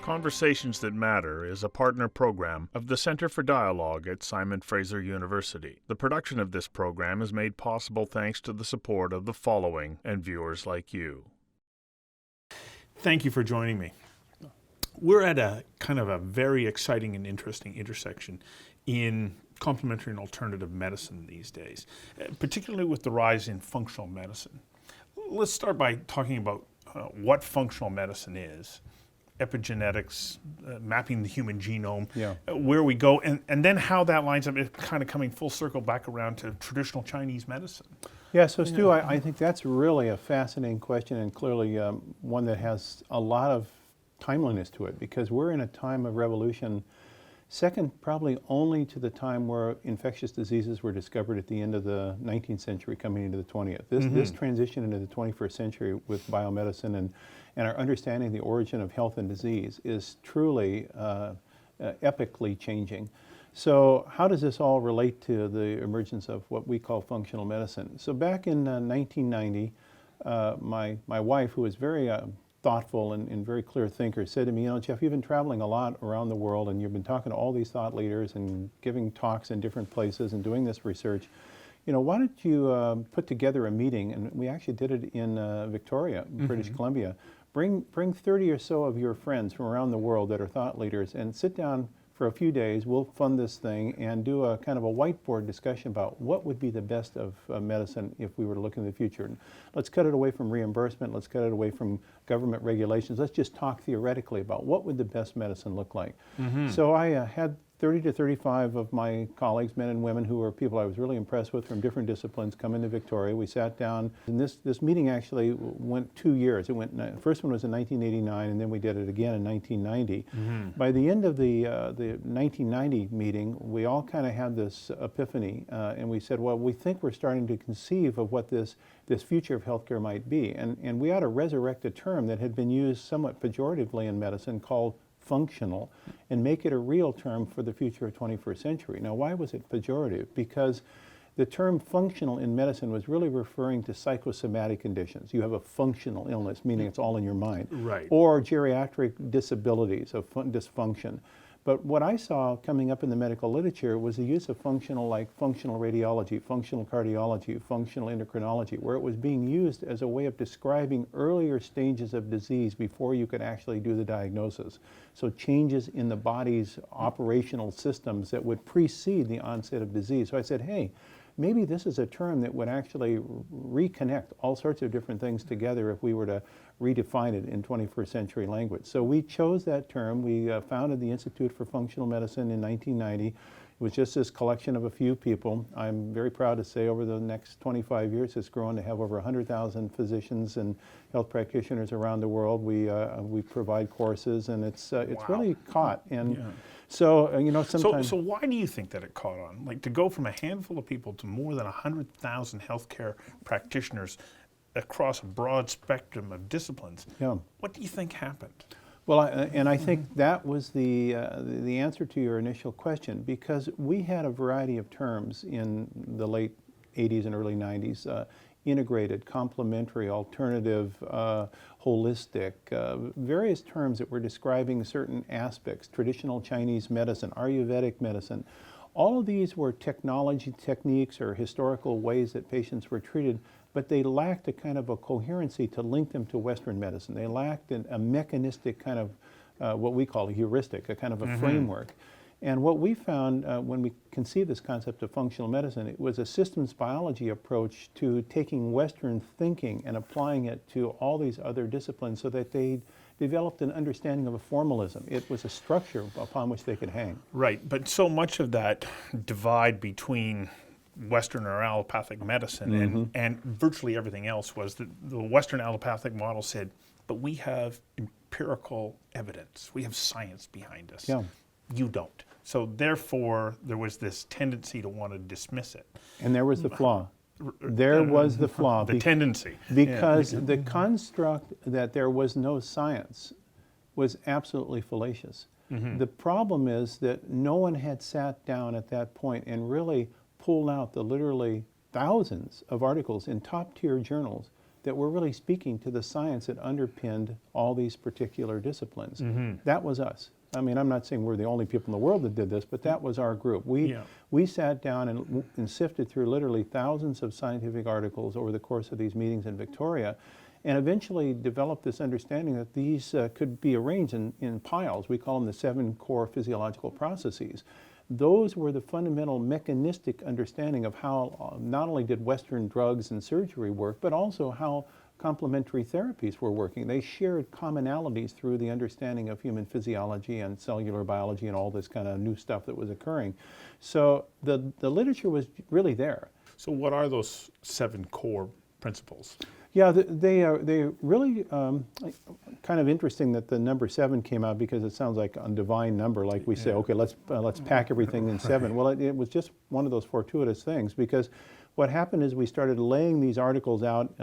Conversations That Matter is a partner program of the Center for Dialogue at Simon Fraser University. The production of this program is made possible thanks to the support of the following and viewers like you. Thank you for joining me. We're at a kind of a very exciting and interesting intersection in complementary and alternative medicine these days, particularly with the rise in functional medicine. Let's start by talking about what functional medicine is. Epigenetics, mapping the human genome, where we go, and then how that lines up, kind of coming full circle back around to traditional Chinese medicine. Yeah, so Stu, I think that's really a fascinating question, and clearly one that has a lot of timeliness to it, because we're in a time of revolution, second probably only to the time where infectious diseases were discovered at the end of the 19th century coming into the 20th. This transition into the 21st century with biomedicine and our understanding of the origin of health and disease is truly epically changing. So how does this all relate to the emergence of what we call functional medicine? So back in 1990, my wife, who was very thoughtful and very clear thinker, said to me, you know, Jeff, you've been traveling a lot around the world and you've been talking to all these thought leaders and giving talks in different places and doing this research. You know, why don't you put together a meeting? And we actually did it in Victoria, British Columbia. Bring 30 or so of your friends from around the world that are thought leaders and sit down for a few days. We'll fund this thing and do a kind of a whiteboard discussion about what would be the best of medicine if we were to look in the future. And let's cut it away from reimbursement. Let's cut it away from government regulations. Let's just talk theoretically about what would the best medicine look like. So I had 30 to 35 of my colleagues, men and women, who were people I was really impressed with from different disciplines, come into Victoria. We sat down, and this meeting actually went 2 years. It went, first one was in 1989, and then we did it again in 1990. By the end of the 1990 meeting, we all kind of had this epiphany, and we said, well, we think we're starting to conceive of what this future of healthcare might be, and we ought to resurrect a term that had been used somewhat pejoratively in medicine called functional, and make it a real term for the future of 21st century. Now, why was it pejorative? Because the term functional in medicine was really referring to psychosomatic conditions. You have a functional illness, meaning it's all in your mind. Right. Or geriatric disabilities of dysfunction. But what I saw coming up in the medical literature was the use of functional, like functional radiology, functional cardiology, functional endocrinology, where it was being used as a way of describing earlier stages of disease before you could actually do the diagnosis. So changes in the body's operational systems that would precede the onset of disease. So I said, hey, maybe this is a term that would actually reconnect all sorts of different things together if we were to redefine it in 21st century language. So we chose that term. We founded the Institute for Functional Medicine in 1990. It was just this collection of a few people. I'm very proud to say over the next 25 years it's grown to have over 100,000 physicians and health practitioners around the world. We provide courses, and it's really caught. And so, you know, sometimes... So why do you think that it caught on? Like, to go from a handful of people to more than 100,000 healthcare practitioners across a broad spectrum of disciplines, what do you think happened? Well, I think that was the answer to your initial question, because we had a variety of terms in the late 80s and early 90s, integrated, complementary, alternative, holistic, various terms that were describing certain aspects, traditional Chinese medicine, ayurvedic medicine. All of these were technology techniques or historical ways that patients were treated, but they lacked a kind of a coherency to link them to Western medicine. They lacked a mechanistic kind of what we call a heuristic, a kind of a framework. And what we found when we conceived this concept of functional medicine, it was a systems biology approach to taking Western thinking and applying it to all these other disciplines so that they developed an understanding of a formalism. It was a structure upon which they could hang. Right, but so much of that divide between Western or allopathic medicine and virtually everything else was that the Western allopathic model said, but we have empirical evidence. We have science behind us. You don't. So therefore, there was this tendency to want to dismiss it. And there was the flaw. There was the flaw. The tendency. Because the construct that there was no science was absolutely fallacious. The problem is that no one had sat down at that point and really pulled out the literally thousands of articles in top-tier journals that were really speaking to the science that underpinned all these particular disciplines. That was us. I mean, I'm not saying we're the only people in the world that did this, but that was our group. We sat down and sifted through literally thousands of scientific articles over the course of these meetings in Victoria, and eventually developed this understanding that these could be arranged in piles. We call them the 7 core physiological processes. Those were the fundamental mechanistic understanding of how not only did Western drugs and surgery work, but also how complementary therapies were working. They shared commonalities through the understanding of human physiology and cellular biology and all this kind of new stuff that was occurring. So the literature was really there. So what are those 7 core principles? Yeah, they really kind of interesting that the number 7 came out, because it sounds like a divine number. Like we say, okay, let's pack everything in 7. Well, it was just one of those fortuitous things, because what happened is we started laying these articles out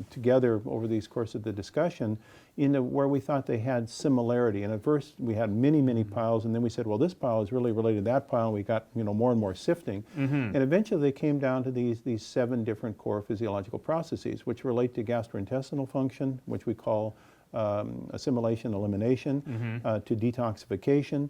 together over the course of the discussion where we thought they had similarity. And at first we had many piles, and then we said, well, this pile is really related to that pile, and we got more and more sifting. And eventually they came down to these 7 different core physiological processes, which relate to gastrointestinal function, which we call assimilation, elimination, to detoxification,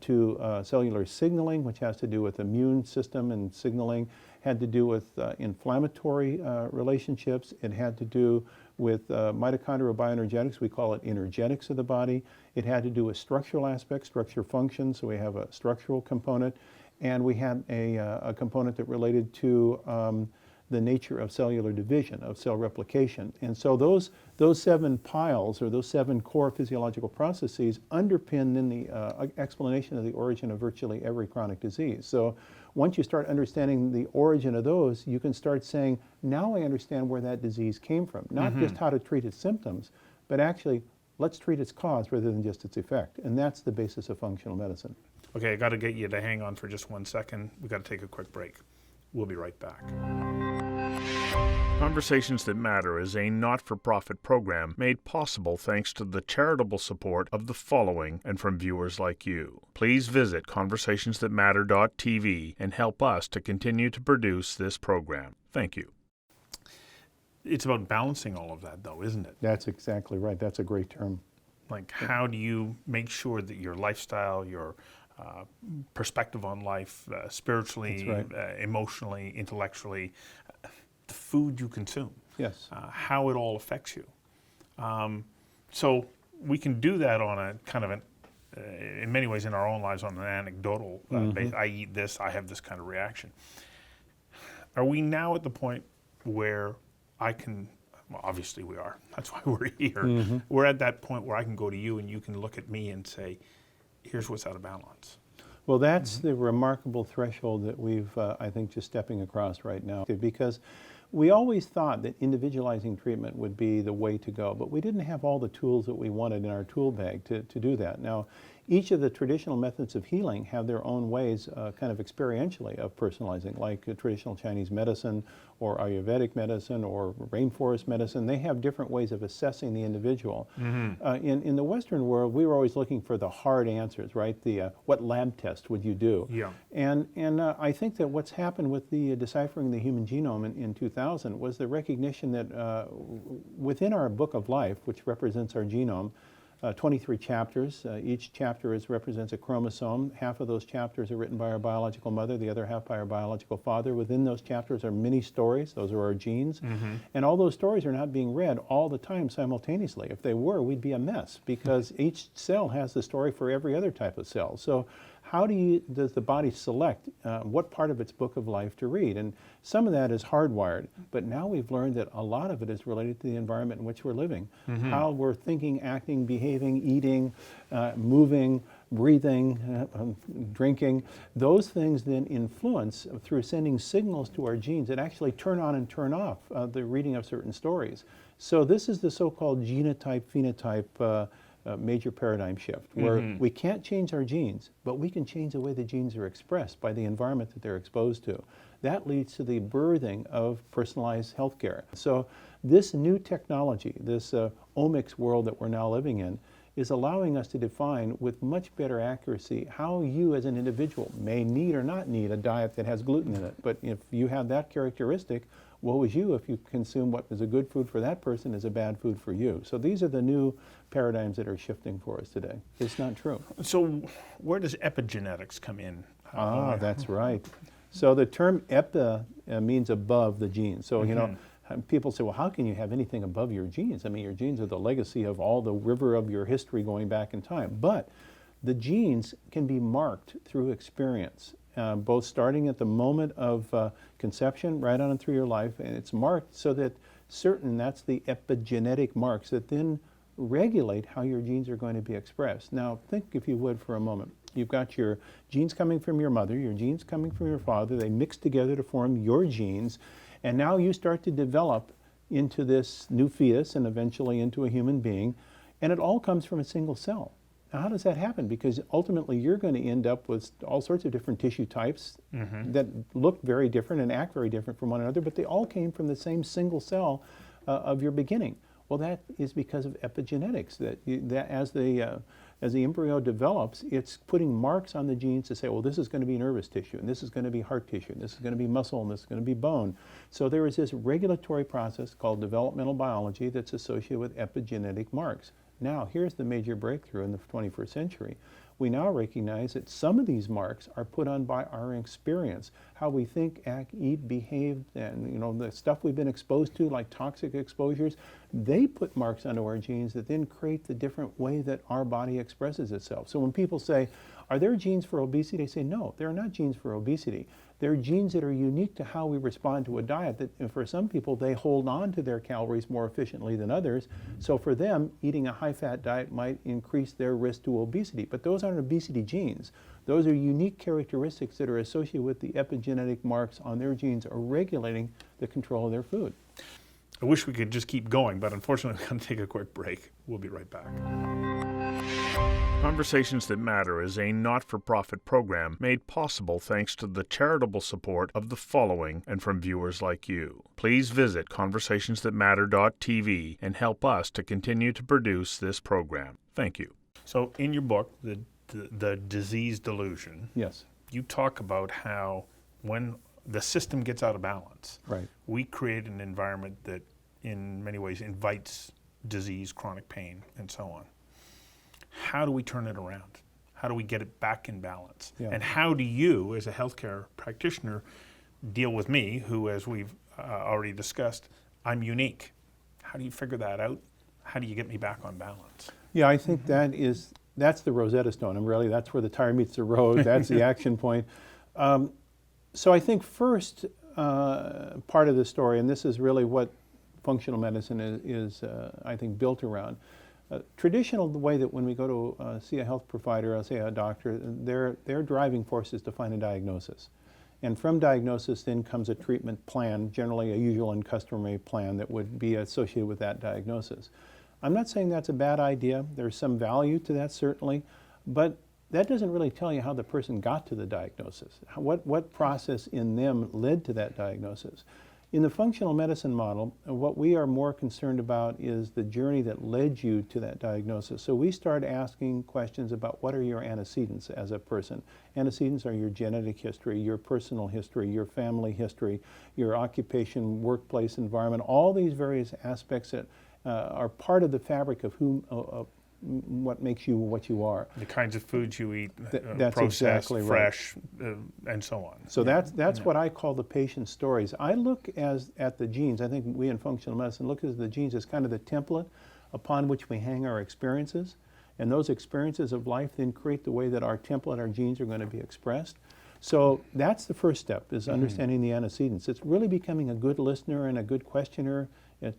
to cellular signaling, which has to do with immune system and signaling, had to do with inflammatory relationships. It had to do with mitochondrial bioenergetics. We call it energetics of the body. It had to do with structural aspects, structure function. So we have a structural component, and we had a component that related to the nature of cellular division, of cell replication. And so those 7 piles, or those 7 core physiological processes, underpin then the explanation of the origin of virtually every chronic disease. So once you start understanding the origin of those, you can start saying, now I understand where that disease came from. Not just how to treat its symptoms, but actually, let's treat its cause rather than just its effect. And that's the basis of functional medicine. Okay, I got to get you to hang on for just 1 second. We've got to take a quick break. We'll be right back. Conversations That Matter is a not-for-profit program made possible thanks to the charitable support of the following and from viewers like you. Please visit conversationsthatmatter.tv and help us to continue to produce this program. Thank you. It's about balancing all of that, though, isn't it? That's exactly right. That's a great term. Like, how do you make sure that your lifestyle, your perspective on life, spiritually, emotionally, intellectually, the food you consume, how it all affects you. So we can do that on a kind of in many ways in our own lives on an anecdotal basis. I eat this, I have this kind of reaction. Are we now at the point where I can, well, obviously we are, that's why we're here. We're at that point where I can go to you and you can look at me and say, here's what's out of balance. Well, that's the remarkable threshold that we've, I think, just stepping across right now. Because we always thought that individualizing treatment would be the way to go, but we didn't have all the tools that we wanted in our tool bag to do that. Now, each of the traditional methods of healing have their own ways, kind of experientially, of personalizing, like traditional Chinese medicine or ayurvedic medicine or rainforest medicine. They have different ways of assessing the individual. In the Western world, we were always looking for the hard answers, right? The what lab test would you do? And I think that what's happened with the deciphering the human genome in 2000 was the recognition that within our book of life, which represents our genome, 23 chapters. Each chapter represents a chromosome. Half of those chapters are written by our biological mother, the other half by our biological father. Within those chapters are many stories. Those are our genes. And all those stories are not being read all the time simultaneously. If they were, we'd be a mess, because each cell has the story for every other type of cell. So how does the body select what part of its book of life to read? And some of that is hardwired, but now we've learned that a lot of it is related to the environment in which we're living. How we're thinking, acting, behaving, eating, moving, breathing, drinking. Those things then influence, through sending signals to our genes, that actually turn on and turn off the reading of certain stories. So this is the so-called genotype-phenotype major paradigm shift, where we can't change our genes, but we can change the way the genes are expressed by the environment that they're exposed to. That leads to the birthing of personalized healthcare. So this new technology, this omics world that we're now living in, is allowing us to define with much better accuracy how you as an individual may need or not need a diet that has gluten in it. But if you have that characteristic, woe is you if you consume what is a good food for that person is a bad food for you. So these are the new paradigms that are shifting for us today. It's not true. So where does epigenetics come in? That's right. So the term epi means above the genes. So, you know, people say, well, how can you have anything above your genes? I mean, your genes are the legacy of all the river of your history going back in time. But the genes can be marked through experience, both starting at the moment of conception right on through your life. And it's marked so that that's the epigenetic marks that then regulate how your genes are going to be expressed. Now, think, if you would, for a moment. You've got your genes coming from your mother, your genes coming from your father. They mix together to form your genes. And now you start to develop into this new fetus and eventually into a human being. And it all comes from a single cell. Now, how does that happen? Because ultimately you're going to end up with all sorts of different tissue types that look very different and act very different from one another, but they all came from the same single cell of your beginning. Well, that is because of epigenetics, that as the embryo develops, it's putting marks on the genes to say, well, this is going to be nervous tissue, and this is going to be heart tissue, and this is going to be muscle, and this is going to be bone. So there is this regulatory process called developmental biology that's associated with epigenetic marks. Now, here's the major breakthrough in the 21st century. We now recognize that some of these marks are put on by our experience, how we think, act, eat, behave, and you know the stuff we've been exposed to, like toxic exposures. They put marks onto our genes that then create the different way that our body expresses itself. So when people say, are there genes for obesity? I say, no, there are not genes for obesity. They're genes that are unique to how we respond to a diet. That for some people, they hold on to their calories more efficiently than others. So for them, eating a high-fat diet might increase their risk to obesity. But those aren't obesity genes. Those are unique characteristics that are associated with the epigenetic marks on their genes are regulating the control of their food. I wish we could just keep going, but unfortunately we're going to take a quick break. We'll be right back. Conversations That Matter is a not-for-profit program made possible thanks to the charitable support of the following and from viewers like you. Please visit conversationsthatmatter.tv and help us to continue to produce this program. Thank you. So in your book, The Disease Delusion, Yes. you talk about how when the system gets out of balance, Right. we create an environment that in many ways invites disease, chronic pain, and so on. How do we turn it around? How do we get it back in balance? Yeah. And how do you, as a healthcare practitioner, deal with me, who, as we've already discussed, I'm unique? How do you figure that out? How do you get me back on balance? Yeah, I think that's the Rosetta Stone, and really that's where the tire meets the road. That's the action point. So I think first part of the story, and this is really what functional medicine is I think, built around. Traditional, the way that when we go to see a health provider, say a doctor, their driving force is to find a diagnosis. And from diagnosis then comes a treatment plan, generally a usual and customary plan that would be associated with that diagnosis. I'm not saying that's a bad idea. There's some value to that, certainly, but that doesn't really tell you how the person got to the diagnosis, what process in them led to that diagnosis. In the functional medicine model, what we are more concerned about is the journey that led you to that diagnosis. So we start asking questions about what are your antecedents as a person. Antecedents are your genetic history, your personal history, your family history, your occupation, workplace environment, all these various aspects that are part of the fabric of what makes you what you are. The kinds of foods you eat, that's processed, exactly fresh, and so on. So that's what I call the patient stories. I look at the genes. I think we in functional medicine look at the genes as kind of the template upon which we hang our experiences. And those experiences of life then create the way that our template, our genes are going to be expressed. So that's the first step, is understanding the antecedents. It's really becoming a good listener and a good questioner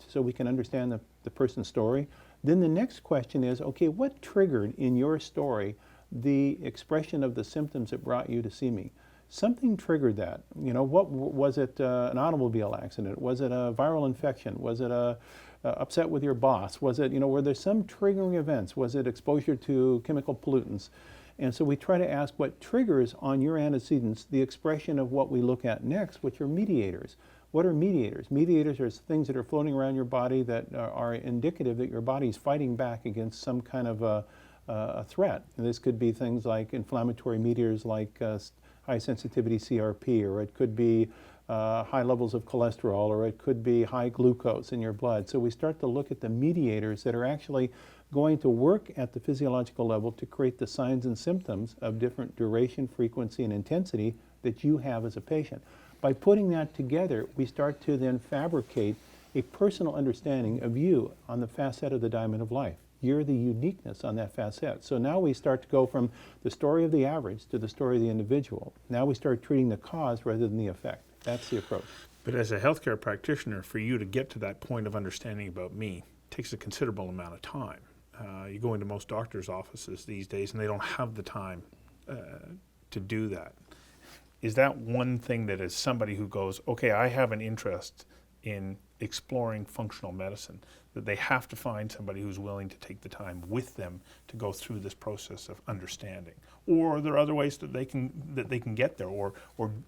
so we can understand the person's story. Then the next question is, okay, what triggered in your story the expression of the symptoms that brought you to see me? Something triggered that. You know, what was it? An automobile accident? Was it a viral infection? Was it upset with your boss? Was it, were there some triggering events? Was it exposure to chemical pollutants? And so we try to ask what triggers on your antecedents the expression of what we look at next, which are mediators. What are mediators? Mediators are things that are floating around your body that are indicative that your body is fighting back against some kind of a threat. And this could be things like inflammatory mediators like high sensitivity CRP, or it could be high levels of cholesterol, or it could be high glucose in your blood. So we start to look at the mediators that are actually going to work at the physiological level to create the signs and symptoms of different duration, frequency, and intensity that you have as a patient. By putting that together, we start to then fabricate a personal understanding of you on the facet of the diamond of life. You're the uniqueness on that facet. So now we start to go from the story of the average to the story of the individual. Now we start treating the cause rather than the effect. That's the approach. But as a healthcare practitioner, for you to get to that point of understanding about me takes a considerable amount of time. You go into most doctors' offices these days and they don't have the time to do that. Is that one thing that as somebody who goes, okay, I have an interest in exploring functional medicine, that they have to find somebody who's willing to take the time with them to go through this process of understanding? Or are there other ways that they can get there, or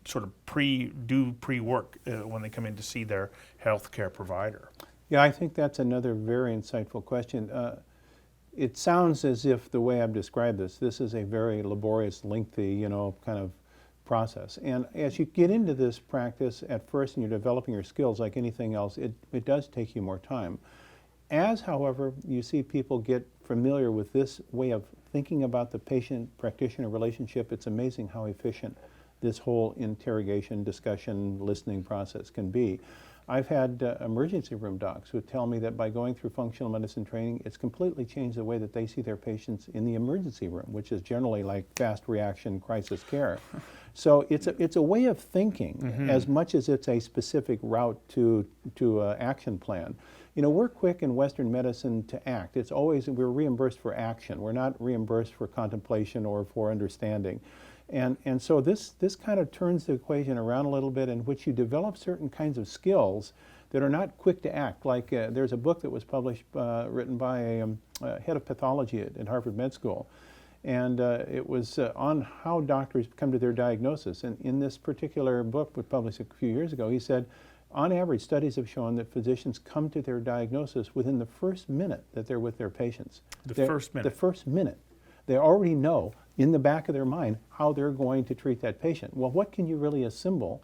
sort of pre-work when they come in to see their healthcare provider? Yeah, I think that's another very insightful question. It sounds as if the way I've described this is a very laborious, lengthy, kind of process. And as you get into this practice at first and you're developing your skills like anything else, it does take you more time. As, however, you see people get familiar with this way of thinking about the patient-practitioner relationship, it's amazing how efficient this whole interrogation, discussion, listening process can be. I've had emergency room docs who tell me that by going through functional medicine training, it's completely changed the way that they see their patients in the emergency room, which is generally like fast reaction crisis care. So it's a way of thinking as much as it's a specific route to action plan. We're quick in Western medicine to act. It's always, we're reimbursed for action. We're not reimbursed for contemplation or for understanding. And so this kind of turns the equation around a little bit, in which you develop certain kinds of skills that are not quick to act. Like there's a book that was published, written by a head of pathology at Harvard Med School. And it was on how doctors come to their diagnosis. And in this particular book, was published a few years ago, he said, on average, studies have shown that physicians come to their diagnosis within the first minute that they're with their patients. The first minute? The first minute. They already know in the back of their mind how they're going to treat that patient. Well, what can you really assemble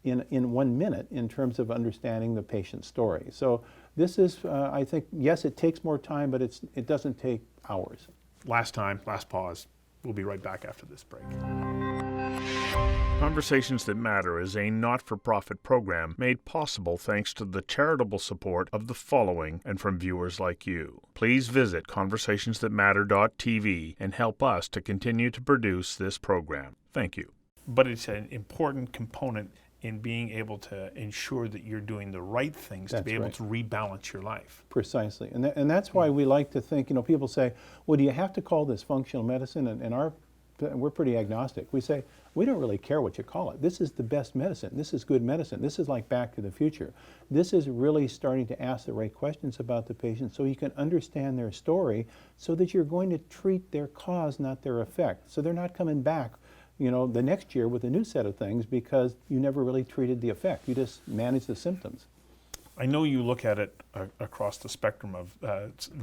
in 1 minute in terms of understanding the patient's story? So this is, I think, yes, it takes more time, but it doesn't take hours. Last pause. We'll be right back after this break. Conversations That Matter is a not-for-profit program made possible thanks to the charitable support of the following and from viewers like you. Please visit conversationsthatmatter.tv and help us to continue to produce this program. Thank you. But it's an important component in being able to ensure that you're doing the right things to be able to rebalance your life. Precisely. And that's why we like to think, people say, well, do you have to call this functional medicine? And we're pretty agnostic. We say, we don't really care what you call it. This is the best medicine. This is good medicine. This is like Back to the Future. This is really starting to ask the right questions about the patient so you can understand their story, so that you're going to treat their cause, not their effect. So they're not coming back the next year with a new set of things because you never really treated the effect. You just managed the symptoms. I know you look at it across the spectrum of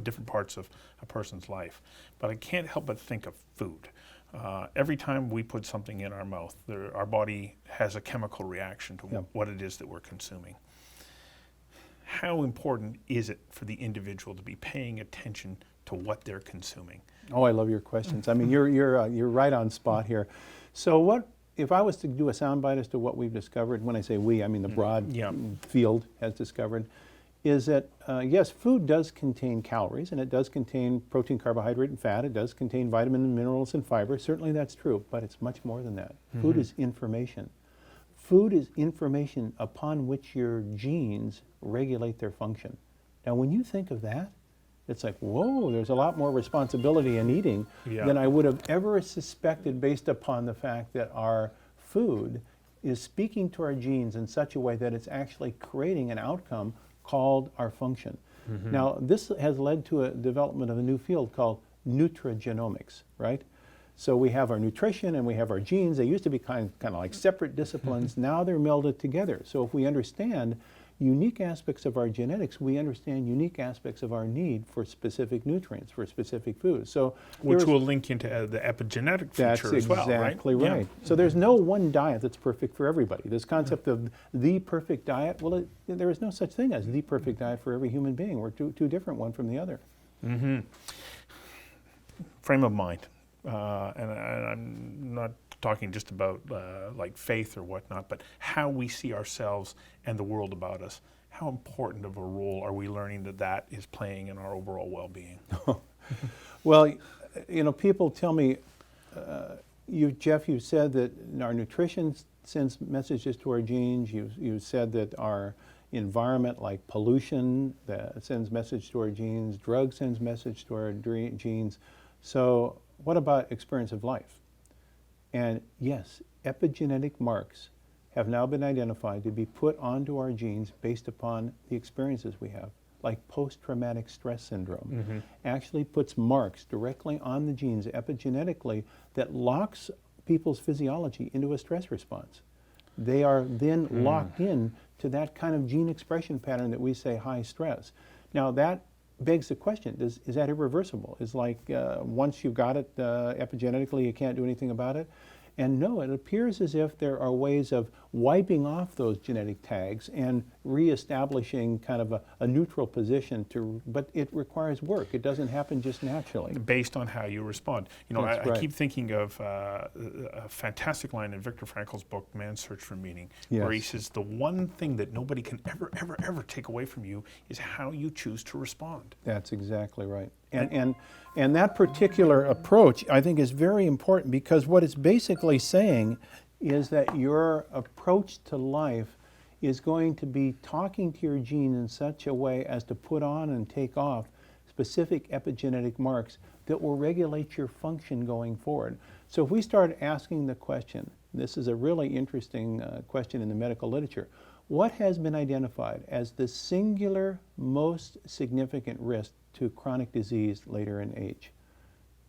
different parts of a person's life, but I can't help but think of food. Every time we put something in our mouth, our body has a chemical reaction to what it is that we're consuming. How important is it for the individual to be paying attention to what they're consuming? Oh, I love your questions. I mean, you're right on spot here. So if I was to do a soundbite as to what we've discovered, when I say we, I mean the broad field has discovered, is that, yes, food does contain calories, and it does contain protein, carbohydrate, and fat. It does contain vitamins and minerals and fiber. Certainly that's true, but it's much more than that. Food is information. Food is information upon which your genes regulate their function. Now, when you think of that, it's like, whoa, there's a lot more responsibility in eating than I would have ever suspected, based upon the fact that our food is speaking to our genes in such a way that it's actually creating an outcome called our function. Now, this has led to a development of a new field called nutrigenomics, right? So we have our nutrition and we have our genes. They used to be kind of like separate disciplines. Now they're melded together. So if we understand unique aspects of our genetics, we understand unique aspects of our need for specific nutrients, for specific foods. So which will link into the epigenetic feature as well, right? That's exactly right. Yeah. So there's no one diet that's perfect for everybody. This concept of the perfect diet, well, there is no such thing as the perfect diet for every human being. We're too different one from the other. Mm-hmm. Frame of mind. And I'm not talking just about like faith or whatnot, but how we see ourselves and the world about us. How important of a role are we learning that is playing in our overall well-being? Well, people tell me, Jeff, you said that our nutrition sends messages to our genes. You said that our environment, like pollution, that sends message to our genes. Drugs sends message to our genes. So what about experience of life? And yes, epigenetic marks have now been identified to be put onto our genes based upon the experiences we have, like post-traumatic stress syndrome. Actually puts marks directly on the genes epigenetically that locks people's physiology into a stress response. They are then locked in to that kind of gene expression pattern that we say high stress. Now that begs the question, is that irreversible? Is like once you've got it epigenetically, you can't do anything about it? And no, it appears as if there are ways of wiping off those genetic tags and reestablishing kind of a neutral position, but it requires work. It doesn't happen just naturally. Based on how you respond. That's I right. keep thinking of a fantastic line in Viktor Frankl's book, Man's Search for Meaning, Yes. where he says the one thing that nobody can ever take away from you is how you choose to respond. That's exactly right. And that particular approach, I think, is very important, because what it's basically saying is that your approach to life is going to be talking to your gene in such a way as to put on and take off specific epigenetic marks that will regulate your function going forward. So if we start asking the question, this is a really interesting question in the medical literature, what has been identified as the singular most significant risk to chronic disease later in age?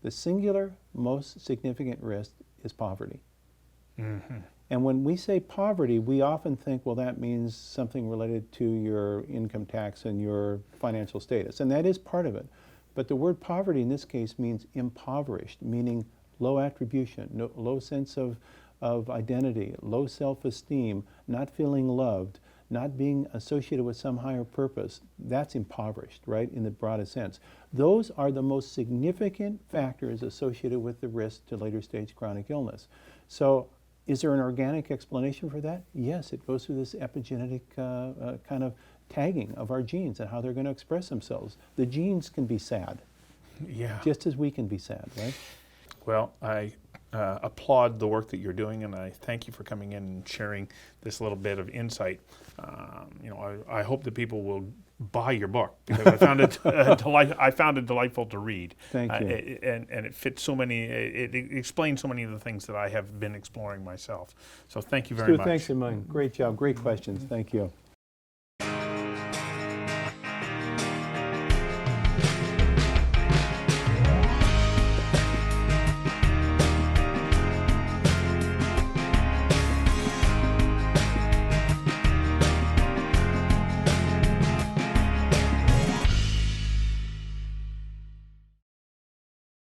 The singular most significant risk is poverty. And when we say poverty, we often think, well, that means something related to your income tax and your financial status, and that is part of it. But the word poverty in this case means impoverished, meaning low attribution, low sense of identity, low self-esteem, not feeling loved, not being associated with some higher purpose. That's impoverished, right, in the broadest sense. Those are the most significant factors associated with the risk to later stage chronic illness. So is there an organic explanation for that? Yes, it goes through this epigenetic kind of tagging of our genes and how they're going to express themselves. The genes can be sad, just as we can be sad, right? Well, I applaud the work that you're doing, and I thank you for coming in and sharing this little bit of insight. I hope that people will buy your book, because I found it I found it delightful to read. Thank you. And it fits so many. It explains so many of the things that I have been exploring myself. So thank you very much. Thanks, Simon. Great job. Great questions. Thank you.